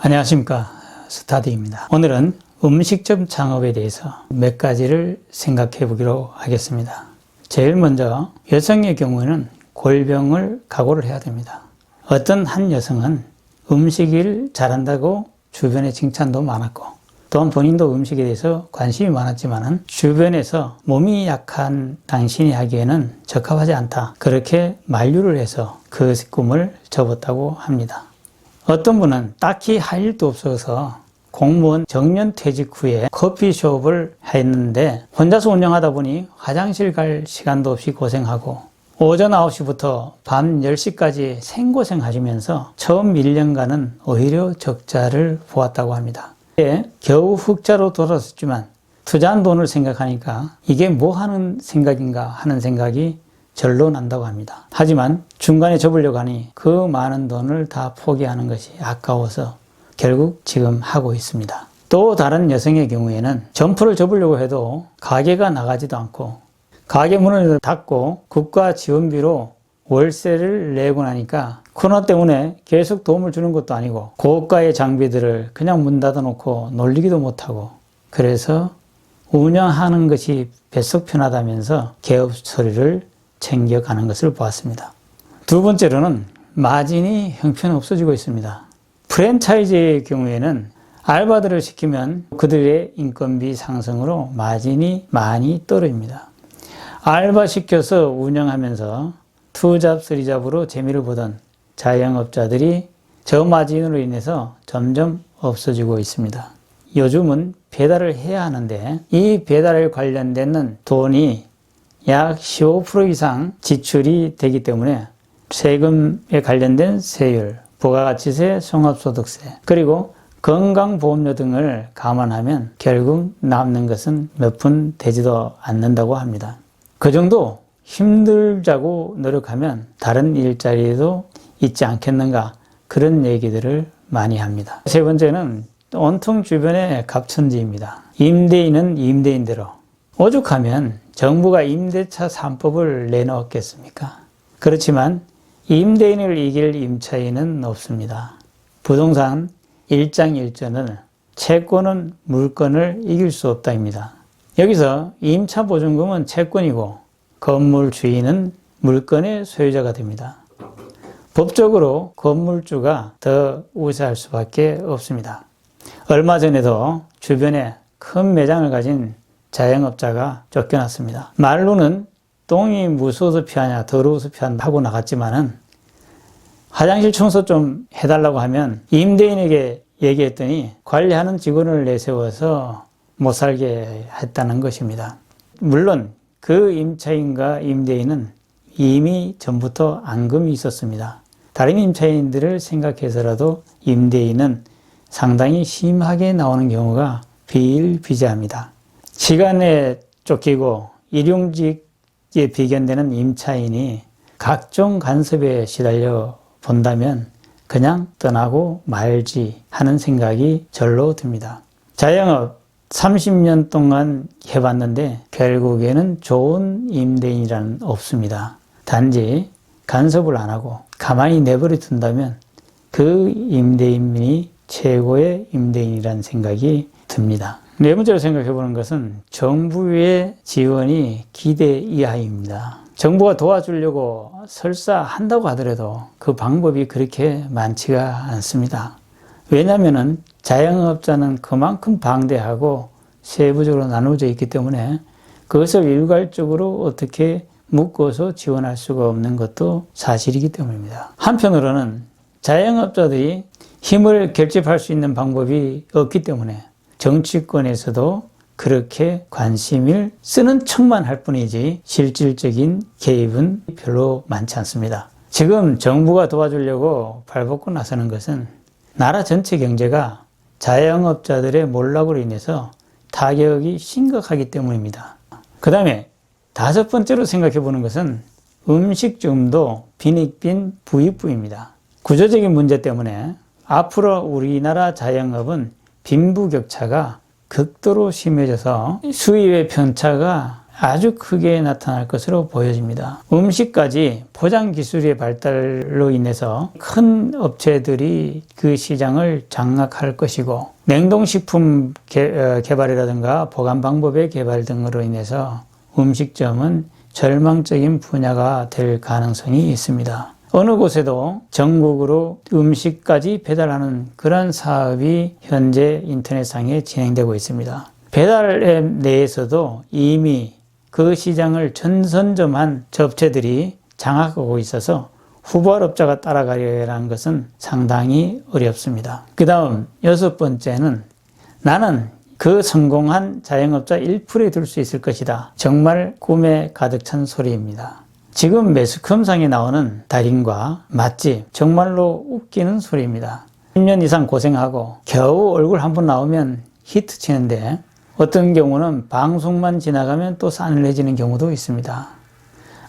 안녕하십니까, 스타디입니다. 오늘은 음식점 창업에 대해서 몇 가지를 생각해 보기로 하겠습니다. 제일 먼저 여성의 경우에는 골병을 각오를 해야 됩니다. 어떤 한 여성은 음식을 잘한다고 주변에 칭찬도 많았고, 또한 본인도 음식에 대해서 관심이 많았지만 주변에서 몸이 약한 당신이 하기에는 적합하지 않다, 그렇게 만류를 해서 그 꿈을 접었다고 합니다. 어떤 분은 딱히 할 일도 없어서 공무원 정년 퇴직 후에 커피숍을 했는데 혼자서 운영하다 보니 화장실 갈 시간도 없이 고생하고 오전 9시부터 밤 10시까지 생고생하시면서 처음 1년간은 오히려 적자를 보았다고 합니다. 겨우 흑자로 돌아섰지만 투자한 돈을 생각하니까 이게 뭐 하는 생각인가 하는 생각이 절로 난다고 합니다. 하지만 중간에 접으려고 하니 그 많은 돈을 다 포기하는 것이 아까워서 결국 지금 하고 있습니다. 또 다른 여성의 경우에는 점포를 접으려고 해도 가게가 나가지도 않고 가게 문을 닫고 국가 지원비로 월세를 내고 나니까 코로나 때문에 계속 도움을 주는 것도 아니고 고가의 장비들을 그냥 문 닫아놓고 놀리기도 못하고, 그래서 운영하는 것이 뱃속 편하다면서 개업 소리를 챙겨가는 것을 보았습니다. 두 번째로는 마진이 형편없어지고 있습니다. 프랜차이즈의 경우에는 알바들을 시키면 그들의 인건비 상승으로 마진이 많이 떨어집니다. 알바 시켜서 운영하면서 투잡, 쓰리잡으로 재미를 보던 자영업자들이 저마진으로 인해서 점점 없어지고 있습니다. 요즘은 배달을 해야 하는데 이 배달 관련된 돈이 약 15% 이상 지출이 되기 때문에 세금에 관련된 세율, 부가가치세, 종합소득세, 그리고 건강보험료 등을 감안하면 결국 남는 것은 몇 푼 되지도 않는다고 합니다. 그 정도 힘들자고 노력하면 다른 일자리도 있지 않겠는가, 그런 얘기들을 많이 합니다. 세 번째는 온통 주변의 갑천지입니다. 임대인은 임대인대로, 오죽하면 정부가 임대차 3법을 내놓았겠습니까? 그렇지만 임대인을 이길 임차인은 없습니다. 부동산 1장 1전을 채권은 물건을 이길 수 없다입니다. 여기서 임차보증금은 채권이고 건물 주인은 물건의 소유자가 됩니다. 법적으로 건물주가 더 우세할 수밖에 없습니다. 얼마 전에도 주변에 큰 매장을 가진 자영업자가 쫓겨났습니다. 말로는 똥이 무서워서 피하냐, 더러워서 피한다 하고 나갔지만은 화장실 청소 좀 해달라고 하면 임대인에게 얘기했더니 관리하는 직원을 내세워서 못 살게 했다는 것입니다. 물론 그 임차인과 임대인은 이미 전부터 앙금이 있었습니다. 다른 임차인들을 생각해서라도 임대인은 상당히 심하게 나오는 경우가 비일비재합니다. 시간에 쫓기고 일용직에 비견되는 임차인이 각종 간섭에 시달려 본다면 그냥 떠나고 말지 하는 생각이 절로 듭니다. 자영업 30년 동안 해봤는데 결국에는 좋은 임대인이란 없습니다. 단지 간섭을 안 하고 가만히 내버려 둔다면 그 임대인이 최고의 임대인이라는 생각이 듭니다. 네 번째로 생각해 보는 것은 정부의 지원이 기대 이하입니다. 정부가 도와주려고 설사 한다고 하더라도 그 방법이 그렇게 많지가 않습니다. 왜냐하면 자영업자는 그만큼 방대하고 세부적으로 나누어져 있기 때문에 그것을 일괄적으로 어떻게 묶어서 지원할 수가 없는 것도 사실이기 때문입니다. 한편으로는 자영업자들이 힘을 결집할 수 있는 방법이 없기 때문에 정치권에서도 그렇게 관심을 쓰는 척만 할 뿐이지 실질적인 개입은 별로 많지 않습니다. 지금 정부가 도와주려고 발벗고 나서는 것은 나라 전체 경제가 자영업자들의 몰락으로 인해서 타격이 심각하기 때문입니다. 그 다음에 다섯 번째로 생각해 보는 것은 음식점도 빈익빈 부익부입니다. 구조적인 문제 때문에 앞으로 우리나라 자영업은 빈부격차가 극도로 심해져서 수입의 편차가 아주 크게 나타날 것으로 보여집니다. 음식까지 포장 기술의 발달로 인해서 큰 업체들이 그 시장을 장악할 것이고, 냉동식품 개발이라든가 보관 방법의 개발 등으로 인해서 음식점은 절망적인 분야가 될 가능성이 있습니다. 어느 곳에도 전국으로 음식까지 배달하는 그런 사업이 현재 인터넷상에 진행되고 있습니다. 배달앱 내에서도 이미 그 시장을 전선점한 업체들이 장악하고 있어서 후발업자가 따라가려는 것은 상당히 어렵습니다. 그 다음 6번째는 나는 그 성공한 자영업자 1%에 들 수 있을 것이다. 정말 꿈에 가득 찬 소리입니다. 지금 매스컴상에 나오는 달인과 맛집, 정말로 웃기는 소리입니다. 10년 이상 고생하고 겨우 얼굴 한번 나오면 히트 치는데, 어떤 경우는 방송만 지나가면 또 싸늘해지는 경우도 있습니다.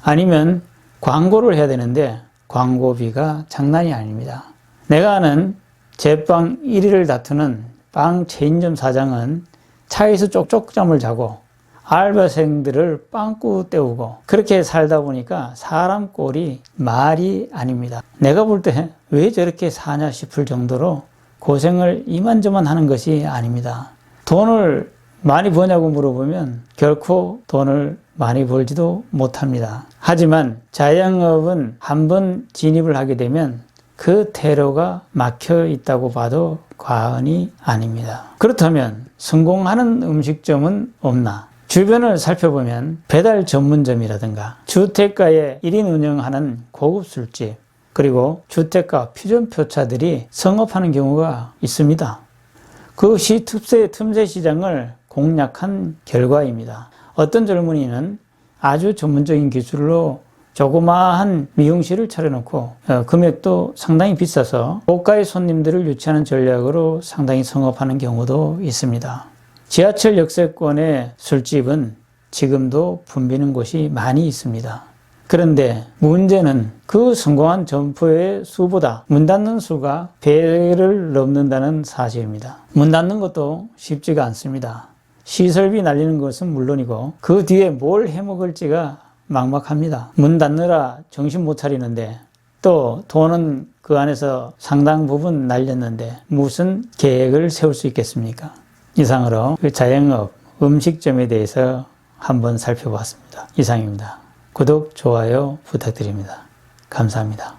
아니면 광고를 해야 되는데 광고비가 장난이 아닙니다. 내가 아는 제빵 1위를 다투는 빵 체인점 사장은 차에서 쪽쪽잠을 자고 알바생들을 빵꾸 때우고 그렇게 살다 보니까 사람 꼴이 말이 아닙니다. 내가 볼 때 왜 저렇게 사냐 싶을 정도로 고생을 이만저만 하는 것이 아닙니다. 돈을 많이 버냐고 물어보면 결코 돈을 많이 벌지도 못합니다. 하지만 자영업은 한번 진입을 하게 되면 그 퇴로가 막혀 있다고 봐도 과언이 아닙니다. 그렇다면 성공하는 음식점은 없나? 주변을 살펴보면 배달 전문점이라든가 주택가에 1인 운영하는 고급 술집, 그리고 주택가 퓨전표차들이 성업하는 경우가 있습니다. 그것이 틈새 시장을 공략한 결과입니다. 어떤 젊은이는 아주 전문적인 기술로 조그마한 미용실을 차려놓고 금액도 상당히 비싸서 고가의 손님들을 유치하는 전략으로 상당히 성업하는 경우도 있습니다. 지하철 역세권의 술집은 지금도 붐비는 곳이 많이 있습니다. 그런데 문제는 그 성공한 점포의 수보다 문 닫는 수가 배를 넘는다는 사실입니다. 문 닫는 것도 쉽지가 않습니다. 시설비 날리는 것은 물론이고 그 뒤에 뭘 해먹을지가 막막합니다. 문 닫느라 정신 못 차리는데 또 돈은 그 안에서 상당 부분 날렸는데 무슨 계획을 세울 수 있겠습니까? 이상으로 자영업 음식점에 대해서 한번 살펴봤습니다. 이상입니다. 구독, 좋아요 부탁드립니다. 감사합니다.